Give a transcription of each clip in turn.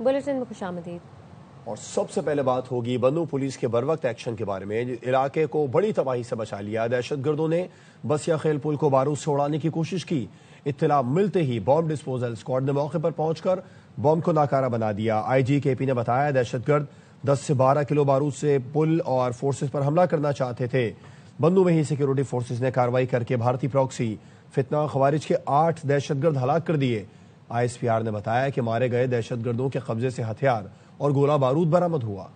Bulletin में खुशामदीद। और सबसे पहले बात होगी बन्नू पुलिस के बरवक्त एक्शन के बारे में। इलाके को बड़ी तबाही से बचा लिया। दहशतगर्दों ने बसिया खेल पुल को बारूद से उड़ाने की कोशिश की। इत्तला मिलते ही बॉम्ब डिस्पोजल स्क्वाड ने मौके पर पहुंचकर बॉम्ब को नाकारा बना दिया। आईजी केपी ने बताया दहशतगर्द 10 से 12 किलो बारूद से पुल और फोर्सेस पर हमला करना चाहते थे। बन्नू में ही सिक्योरिटी फोर्सेस ने कार्रवाई करके भारतीय प्रॉक्सी फितना खवारिज के 8 दहशतगर्द हलाक कर दिए। ISPR ने बताया कि मारे गए दहशतगर्दों के कब्जे से हथियार और गोला बारूद बरामद हुआ।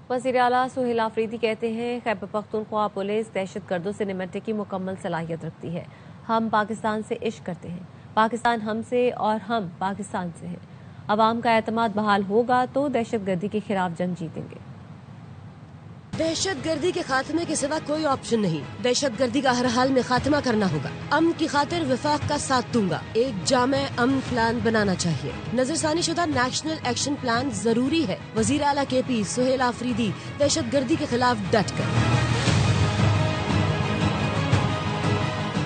वज़ीर आला सुहेल आफरीदी कहते हैं खैबर पख्तूनख्वा पुलिस दहशतगर्दों से निपटने की मुकम्मल सलाहियत रखती है। हम पाकिस्तान से इश्क करते हैं, पाकिस्तान हमसे और हम पाकिस्तान से हैं। अवाम का एतमाद बहाल होगा तो दहशतगर्दी के खिलाफ जंग जीतेंगे। दहशतगर्दी के खात्मे के सिवा कोई ऑप्शन नहीं। दहशतगर्दी का हर हाल में खात्मा करना होगा। अमन की खातिर वफाक का साथ दूंगा। एक जामे अमन प्लान बनाना चाहिए। नजरसानी शुदा नेशनल एक्शन प्लान जरूरी है। वजीर आला केपी सुहेल आफरीदी दहशतगर्दी के खिलाफ डट कर।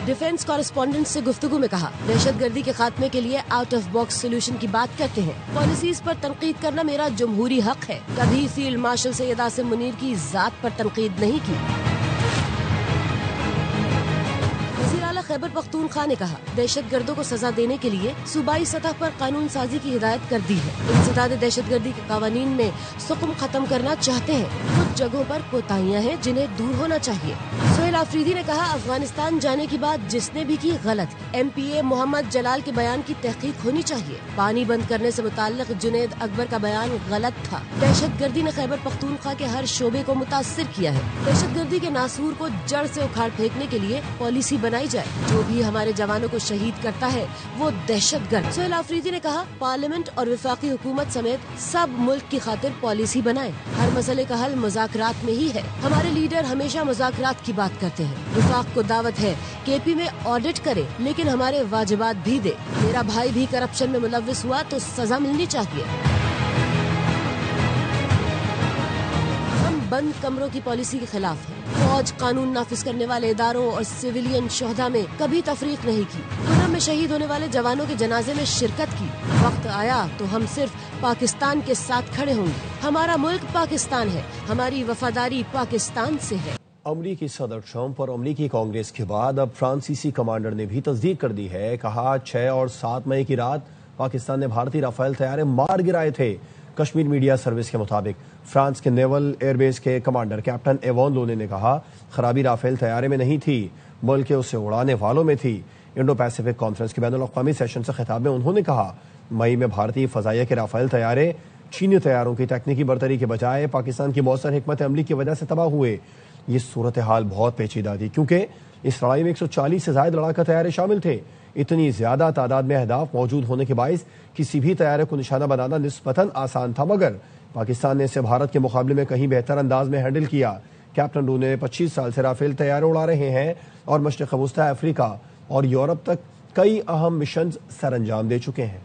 डिफेंस कॉरेस्पॉन्डेंट से गुफ्तगू में कहा दहशतगर्दी के खात्मे के लिए आउट ऑफ बॉक्स सोल्यूशन की बात करते हैं। पॉलिसीज पर तनकीद करना मेरा जमहूरी हक है। कभी फील्ड मार्शल सैयद आसिम मुनीर की जात पर तनकीद नहीं की। खैबर पख्तूनख्वा ने कहा दहशतगर्दों को सजा देने के लिए सूबाई सतह पर कानून साजी की हिदायत कर दी है। इंसदाद दहशतगर्दी के कानून में सुकून खत्म करना चाहते हैं। कुछ जगहों पर कोताहियां हैं जिन्हें दूर होना चाहिए। सुहेल आफरीदी ने कहा अफगानिस्तान जाने की बात जिसने भी की गलत। MPA मोहम्मद जलाल के बयान की तहकीक होनी चाहिए। पानी बंद करने से मुताल्लिक जुनैद अकबर का बयान गलत था। दहशतगर्दी ने खैबर पख्तूनख्वा के हर शोबे को मुतासिर किया है। दहशतगर्दी के नासूर को जड़ से उखाड़ फेंकने के लिए पॉलिसी बनाई जाए। जो भी हमारे जवानों को शहीद करता है वो दहशतगर्द। सुहेल आफरीदी ने कहा पार्लियामेंट और वफाकी हुकूमत समेत सब मुल्क की खातिर पॉलिसी बनाएं। हर मसले का हल मुज़ाकरात में ही है। हमारे लीडर हमेशा मुज़ाकरात की बात करते हैं। वफाक को दावत है केपी में ऑडिट करे लेकिन हमारे वाजिबात भी दे। मेरा भाई भी करप्शन में मुलव्विस हुआ तो सजा मिलनी चाहिए। हम बंद कमरों की पॉलिसी के खिलाफ हैं। फौज कानून नाफिज करने वाले इदारों और सिविलियन शोहदा में कभी तफरीक नहीं की। खुर्रम में शहीद होने वाले जवानों के जनाजे में शिरकत की। वक्त आया तो हम सिर्फ पाकिस्तान के साथ खड़े होंगे। हमारा मुल्क पाकिस्तान है। हमारी वफादारी पाकिस्तान से है। अमरीकी सदर ट्रंप और अमरीकी कांग्रेस के बाद अब फ्रांसीसी कमांडर ने भी तस्दीक कर दी है। कहा 6 और 7 मई की रात पाकिस्तान ने भारतीय राफेल तैयारे मार गिराए थे। कश्मीर मीडिया सर्विस के मुताबिक फ्रांस के नेवल एयरबेस के कमांडर कैप्टन एवॉन लोने ने कहा खराबी राफेल तैयारे में नहीं थी बल्कि उसे उड़ाने वालों में थी। इंडो पैसिफिक कॉन्फ्रेंस के बैनुल-अक़वामी सेशन से खिताब में उन्होंने कहा मई में भारतीय फजाइया के राफेल तैयारे चीनी तैयारों की तकनीकी बरतरी के बजाय पाकिस्तान की मौसर हिकमत अमली की वजह से तबाह हुए। ये सूरत हाल बहुत पेचीदा थी क्योंकि इस लड़ाई में 140 से ज्यादा लड़ाका तैयारे शामिल थे। इतनी ज्यादा तादाद में अहदाफ मौजूद होने के बाइस किसी भी तैयारे को निशाना बनाना निस्बतन आसान था, मगर पाकिस्तान ने इसे भारत के मुकाबले में कहीं बेहतर अंदाज में हैंडल किया। कैप्टन डू ने 25 साल से राफेल तैयारे उड़ा रहे हैं और मशरिक़ वस्ती अफ्रीका और यूरोप तक कई अहम मिशन सर अंजाम दे चुके हैं।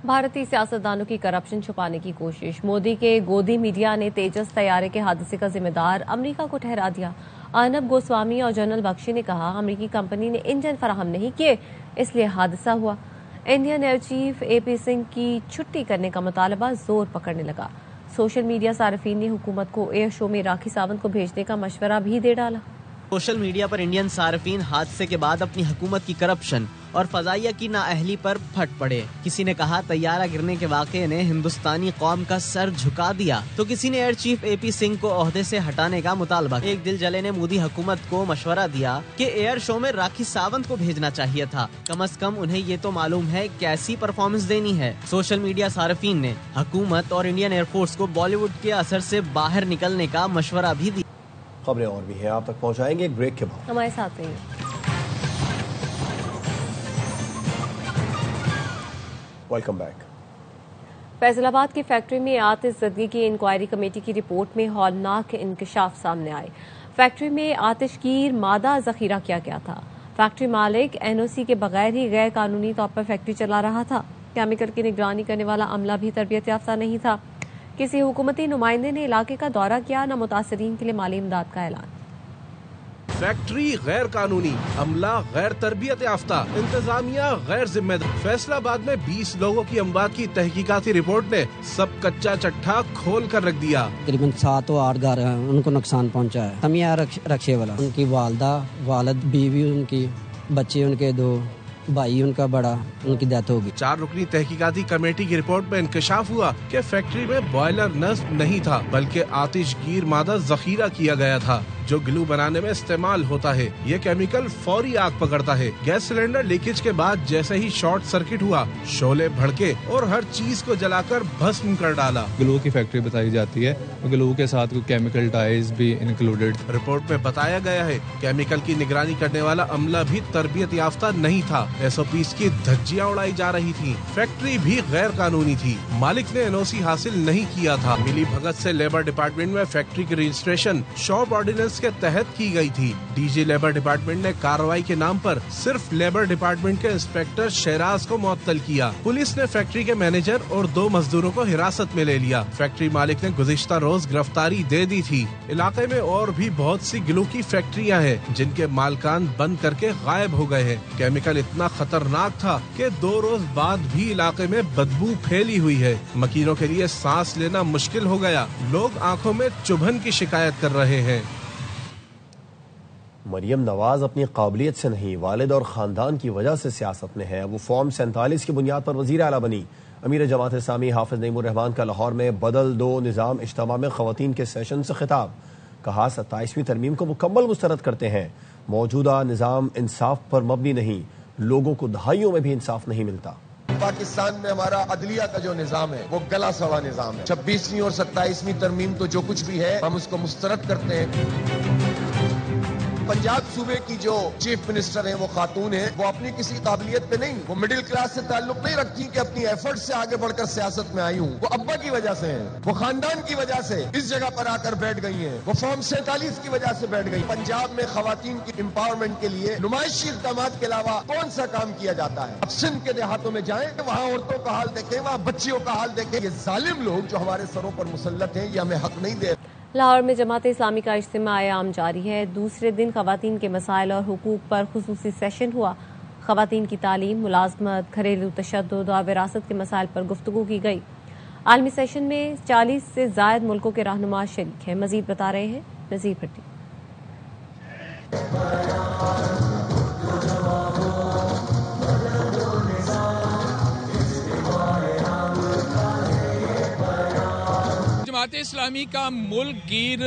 भारतीय सियासतदानों की करप्शन छुपाने की कोशिश। मोदी के गोदी मीडिया ने तेजस तैयारे के हादसे का जिम्मेदार अमेरिका को ठहरा दिया। अर्नब गोस्वामी और जनरल बख्शी ने कहा अमेरिकी कंपनी ने इंजन फराहम नहीं किए इसलिए हादसा हुआ। Indian air chief AP Singh की छुट्टी करने का मुतालबा जोर पकड़ने लगा। सोशल मीडिया सार्फिन ने हुकूमत को एयर शो में राखी सावंत को भेजने का मशवरा भी दे डाला। सोशल मीडिया पर इंडियन सार्फिन हादसे के बाद अपनी हुकूमत की करप्शन और फजाइया की नाअहली पर फट पड़े। किसी ने कहा तैयारा गिरने के वाक़े ने हिंदुस्तानी कौम का सर झुका दिया तो किसी ने एयर चीफ AP सिंह को ओहदे से हटाने का मुतालबा। एक दिल जले ने मोदी हुकूमत को मशवरा दिया कि एयर शो में राखी सावंत को भेजना चाहिए था। कम से कम उन्हें ये तो मालूम है कैसी परफॉर्मेंस देनी है। सोशल मीडिया सार्फिन ने हुकूमत और इंडियन एयरफोर्स को बॉलीवुड के असर से बाहर निकलने का मशवरा भी दिया। खबरें और भी हैं, आप तक पहुंचाएंगे एक ब्रेक के बाद। हमारे साथ रहिए। Welcome back. फैसलाबाद की फैक्ट्री में आतिश ज़दगी की इंक्वायरी कमेटी की रिपोर्ट में हौलनाक इंकशाफ सामने आए। फैक्ट्री में आतिशगीर मादा जखीरा किया गया था। फैक्ट्री मालिक NOC के बगैर ही गैर कानूनी तौर पर फैक्ट्री चला रहा था। केमिकल की निगरानी करने वाला अमला भी तरबियत याफ्ता नहीं था। किसी हुकूमती नुमाइंदे ने इलाके का दौरा किया, न मुतासरीन के लिए माली इमदाद का ऐलान। فیکٹری غیر قانونی، عملہ غیر تربیت یافتہ، انتظامیہ غیر ذمہ دار۔ فیصل آباد میں 20 لوگوں کی اموات کی تحقیقاتی رپورٹ نے سب کچا چٹھا کھول کر رکھ دیا۔ تقریباً 7 و 8 گھر ہیں، ان کو نقصان پہنچا ہے۔ سمیہ رکشے والا، ان کی والدہ، والد، بیوی ان کی، بچے ان کے 2، بھائی ان کا بڑا، ان کی ڈیتھ ہوگی۔ 4 رکنی تحقیقاتی کمیٹی کی رپورٹ میں انکشاف ہوا کہ فیکٹری میں بوائلر نصب نہیں تھا بلکہ آتش گیر مادہ ذخیرہ کیا گیا تھا جو گلو بنانے میں استعمال ہوتا ہے۔ یہ کیمیکل فوری آگ پکڑتا ہے۔ گیس سلنڈر لیکیج کے بعد جیسے ہی شارٹ سرکٹ ہوا، شعلے بھڑکے اور ہر چیز کو جلا کر بھسم کر ڈالا۔ گلو کی فیکٹری بتائی جاتی ہے، گلو کے ساتھ کوئی کیمیکل ڈائز بھی انکلوڈیڈ۔ رپورٹ میں بتایا گیا ہے کیمیکل کی نگرانی کرنے والا عملہ بھی تربیت یافتہ نہیں تھا۔ SOPs کی دھجیاں اڑائی جا رہی تھی۔ فیکٹری بھی غیر قانونی تھی، مالک نے NOC حاصل نہیں کیا تھا۔ ملی بھگت سے لیبر ڈپارٹمنٹ میں فیکٹری کی رجسٹریشن شاپ آرڈیننس کے تحت کی گئی تھی۔ DG لیبر ڈپارٹمنٹ نے کارروائی کے نام پر صرف لیبر ڈپارٹمنٹ کے انسپیکٹر شہراز کو معطل کیا۔ پولیس نے فیکٹری کے مینیجر اور 2 مزدوروں کو حراست میں لے لیا۔ فیکٹری مالک نے گزشتہ روز گرفتاری دے دی تھی۔ علاقے میں اور بھی بہت سی گلو کی فیکٹریاں ہیں جن کے مالکان بند کر کے غائب ہو گئے ہیں۔ کیمیکل اتنا خطرناک تھا کہ 2 روز بعد بھی علاقے میں بدبو پھیلی ہوئی ہے۔ مکینوں کے لیے سانس لینا مشکل ہو گیا۔ لوگ آنکھوں میں چبھن کی شکایت کر رہے ہیں۔ مریم نواز اپنی قابلیت سے نہیں، والد اور خاندان کی وجہ سے سیاست میں ہے۔ وہ فارم 47 کی بنیاد پر وزیر اعلیٰ بنی۔ امیر جماعت اسلامی حافظ نعیم الرحمان کا لاہور میں بدل دو نظام اجتماع میں خواتین کے سیشن سے خطاب۔ کہا 27ویں ترمیم کو مکمل مسترد کرتے ہیں۔ موجودہ نظام انصاف پر مبنی نہیں، لوگوں کو دہائیوں میں بھی انصاف نہیں ملتا۔ پاکستان میں ہمارا عدلیہ کا جو نظام ہے وہ گلا سڑا نظام ہے۔ 26ویں اور 27ویں ترمیم تو جو کچھ بھی ہے ہم اس کو مسترد کرتے ہیں۔ پنجاب صوبے کی جو چیف منسٹر ہیں وہ خاتون ہیں، وہ اپنی کسی قابلیت پہ نہیں، وہ مڈل کلاس سے تعلق نہیں رکھتی کہ اپنی ایفرٹ سے آگے بڑھ کر سیاست میں آئی ہوں۔ وہ ابا کی وجہ سے ہیں، وہ خاندان کی وجہ سے اس جگہ پر آ کر بیٹھ گئی ہیں، وہ فارم 47 کی وجہ سے بیٹھ گئی۔ پنجاب میں خواتین کی امپاورمنٹ کے لیے نمائشی اقدامات کے علاوہ کون سا کام کیا جاتا ہے؟ اب سندھ کے دیہاتوں میں جائیں، وہاں عورتوں کا حال دیکھیں، وہاں بچیوں کا حال دیکھیں۔ یہ ظالم لوگ جو ہمارے سروں پر مسلط ہیں یہ ہمیں حق نہیں دے۔ لاہور میں جماعت اسلامی کا اجتماع عام جاری ہے۔ دوسرے دن خواتین کے مسائل اور حقوق پر خصوصی سیشن ہوا۔ خواتین کی تعلیم، ملازمت، گھریلو تشدد اور وراثت کے مسائل پر گفتگو کی گئی۔ عالمی سیشن میں 40 سے زائد ملکوں کے رہنما شریک ہیں۔ مزید بتا رہے ہیں نذیر بھٹی۔ جماعت اسلامی کا ملک گیر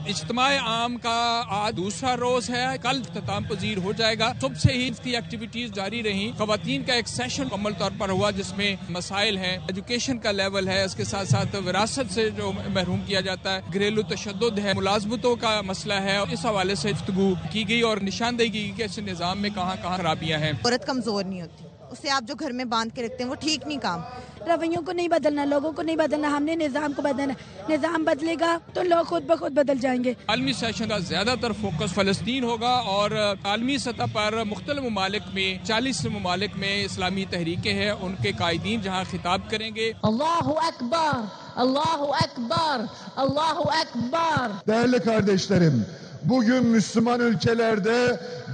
اجتماع عام کا آج دوسرا روز ہے، کل اختتام پذیر ہو جائے گا۔ صبح سے ہی اس کی ایکٹیویٹیز جاری رہیں۔ خواتین کا ایک سیشن مکمل طور پر ہوا جس میں مسائل ہیں، ایجوکیشن کا لیول ہے، اس کے ساتھ ساتھ وراثت سے جو محروم کیا جاتا ہے، گھریلو تشدد ہے، ملازمتوں کا مسئلہ ہے۔ اس حوالے سے گفتگو کی گئی اور نشاندہی کی گئی کہ اس نظام میں کہاں کہاں خرابیاں ہیں۔ عورت کمزور نہیں ہوتی، اسے آپ جو گھر میں باندھ کے رکھتے ہیں وہ ٹھیک نہیں کام۔ رویوں کو نہیں بدلنا، لوگوں کو نہیں بدلنا، ہم نے نظام کو بدلنا۔ نظام بدلے گا تو لوگ خود بخود بدل جائیں گے۔ عالمی سیشن کا زیادہ تر فوکس فلسطین ہوگا اور عالمی سطح پر مختلف ممالک میں 40 ممالک میں اسلامی تحریکیں ہیں، ان کے قائدین جہاں خطاب کریں گے۔ اللہ اکبر، اللہ اکبر، اللہ اکبر۔ Değerli kardeşlerim, bugün Müslüman ülkelerde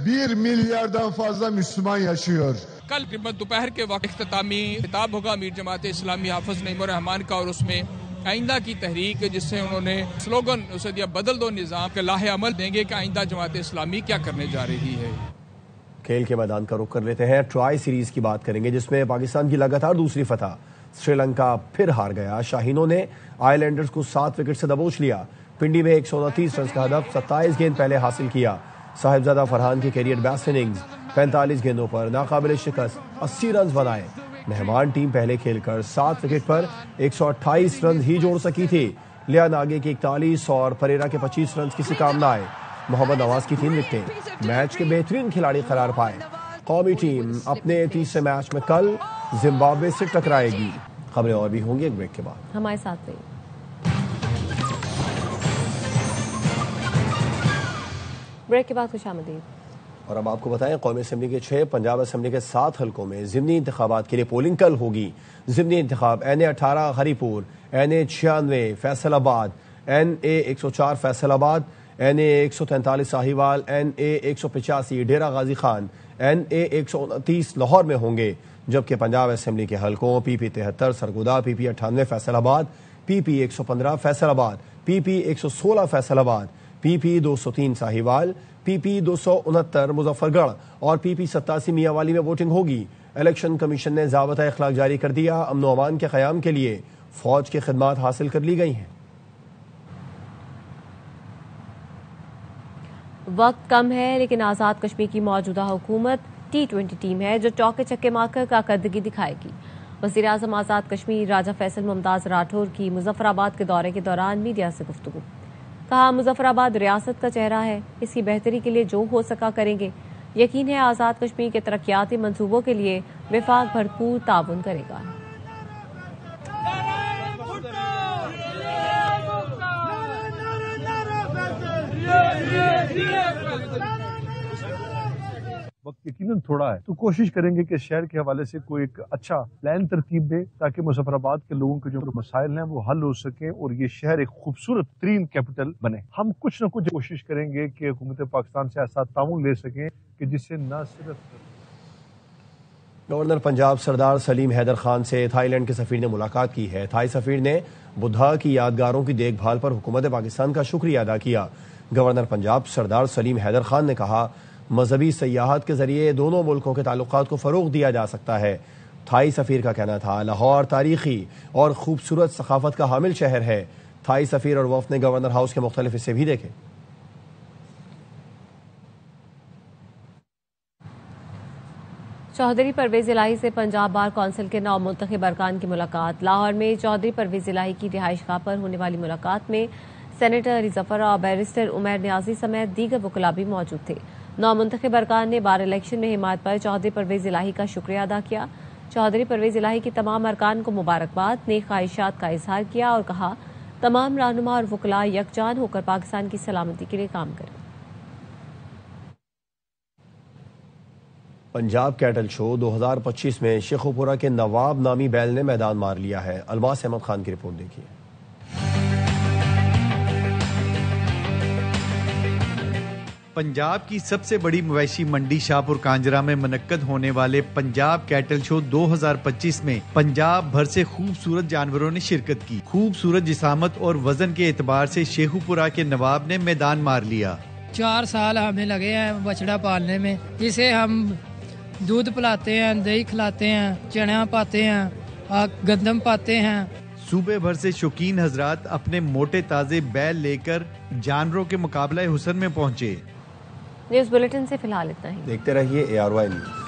1 milyardan fazla Müslüman yaşıyor. کل قریباً دوپہر کے وقت اختتامی خطاب ہوگا امیر جماعت اسلامی حافظ نعیم الرحمان کا، اور اس میں آئندہ کی تحریک جس سے انہوں نے سلوگن اسے دیا بدل دو نظام کے لاہ عمل دیں گے کہ آئندہ جماعت اسلامی کیا کرنے جا رہی ہے۔ کھیل کے میدان کا رخ کر لیتے ہیں۔ ٹرائی سیریز کی بات کریں گے جس میں پاکستان کی لگاتار دوسری فتح۔ سری لنکا پھر ہار گیا۔ شاہینوں نے آئی لینڈرز کو 7 وکٹ سے دبوچ لیا۔ پنڈی میں 129 رنز کا ہدف 27 گیند پہلے حاصل کیا۔ صاحبزادہ فرحان کی کیریئر بیسٹ اننگز، 45 گیندوں پر ناقابل شکست 80 رنز بنائے۔ مہمان ٹیم پہلے کھیل کر 7 وکٹ پر 128 رنز ہی جوڑ سکی تھی۔ لیا ناگے کی 41 اور پریرا کے 25 رنز کسی کام نہ آئے۔ محمد نواز کی 3 وکٹیں میچ کے بہترین کھلاڑی قرار پائے۔ قومی ٹیم اپنے تیسرے میچ میں کل زمبابوے سے ٹکرائے گی۔ خبریں اور بھی ہوں گی ایک بریک کے بعد۔ ہمارے ساتھ رہیے۔ بریک کے بعد خوش آمدید۔ اور اب آپ کو بتائیں قومی اسمبلی کے 6، پنجاب اسمبلی کے 7 حلقوں میں ضمنی انتخابات کے لیے پولنگ کل ہوگی۔ ضمنی انتخاب NA18 ہری پور، NA96 فیصل آباد، NA104 فیصل آباد، NA 143 साहिवाल, NA 185 डेरा गाजी खान, NA 129 लाहौर में होंगे, जबकि पंजाब असेंबली के हलकों PP 73 Sargodha, PP 98 Faisalabad, PP 115 Faisalabad, PP 116 Faisalabad, PP 203 Sahiwal, PP 269 Muzaffargarh और PP 87 मियांवाली में वोटिंग होगी। इलेक्शन कमीशन ने ज़ाबता इखलाक जारी कर दिया। अमन व अमान के क़याम के लिए फौज की खिदमात हासिल कर ली गई हैं। वक्त कम है, लेकिन आज़ाद कश्मीर की मौजूदा हुकूमत T20 टीम है जो चौके छक्के मारकर कारकर्दगी दिखाएगी। वज़ीर आज़म आज़ाद कश्मीर राजा फैसल मुमताज़ राठौर की मुजफ्फराबाद के दौरे के दौरान मीडिया से गुफ्तगू। कहा, मुजफ्फराबाद रियासत का चेहरा है, इसकी बेहतरी के लिए जो हो सका करेंगे। यकीन है आज़ाद कश्मीर के तरक्याती मंसूबों के लिए विफाक भरपूर ताउन करेगा। वक्त यकीनन थोड़ा है, तो कोशिश करेंगे कि शहर के हवाले से कोई एक अच्छा प्लान तरतीब दे ताकि मुजफ्फराबाद के लोगों के जो मसाइल हैं वो हल हो सके और ये शहर एक खूबसूरत तरीन कैपिटल बने। हम कुछ न कुछ कोशिश करेंगे कि हुकूमत पाकिस्तान से ऐसा ताउन ले सकें कि जिससे न सिर्फ गवर्नर पंजाब सरदार सलीम हैदर खान से थाईलैंड के सफीर ने मुलाकात की है। थाई सफीर ने बुद्धा की यादगारों की देखभाल पर हुकूमत पाकिस्तान का शुक्रिया अदा किया। गवर्नर पंजाब सरदार सलीम हैदर खान ने कहा, मजहबी सयाहत के जरिए दोनों मुल्कों के ताल्लुकात को फ़रोग़ दिया जा सकता है। थाई सफ़ीर का कहना था, लाहौर तारीखी और खूबसूरत सकाफत का हामिल शहर है। थाई सफ़ीर और वफ़द ने गवर्नर हाउस के मुख्तलिफ हिस्से भी देखे। चौधरी परवेज इलाही से पंजाब बार कौंसिल के नौ मुंतखब अरकान की मुलाकात। लाहौर में चौधरी परवेज इलाही की रिहाइशगाह पर होने वाली मुलाकात में सेनेटर अली जफर और बैरिस्टर उमैर न्याजी समेत दीगर वकला भी मौजूद थे। नौ मुंतखब अरकान ने बार इलेक्शन में हिमायत पर चौधरी परवेज इलाही का शुक्रिया अदा किया। चौधरी परवेज इलाही की तमाम अरकान को मुबारकबाद, नेक ख्वाहिशात का इजहार किया और कहा, तमाम रहनुमा और वकला यकजान होकर पाकिस्तान की सलामती के लिए काम करें। पंजाब कैटल शो 2025 में शेखुपुरा के नवाब नामी बैल ने मैदान मार लिया है। अलमास अहमद खान की रिपोर्ट देखिए। पंजाब की सबसे बड़ी मवेशी मंडी शाहपुर कांजरा में मुनक्कद होने वाले पंजाब कैटल शो 2025 में पंजाब भर से खूबसूरत जानवरों ने शिरकत की। खूबसूरत जिसामत और वजन के एतबार से शेखुपुरा के नवाब ने मैदान मार लिया। 4 साल हमें लगे हैं बछड़ा पालने में। इसे हम दूध पिलाते हैं, दही खिलाते हैं, चना पाते हैं, गंदम पाते हैं। सूबे भर से शौकीन हजरात अपने मोटे ताजे बैल लेकर जानवरों के मुकाबला हुस्न में पहुंचे। न्यूज़ बुलेटिन से फिलहाल इतना ही। देखते रहिए ARY न्यूज़।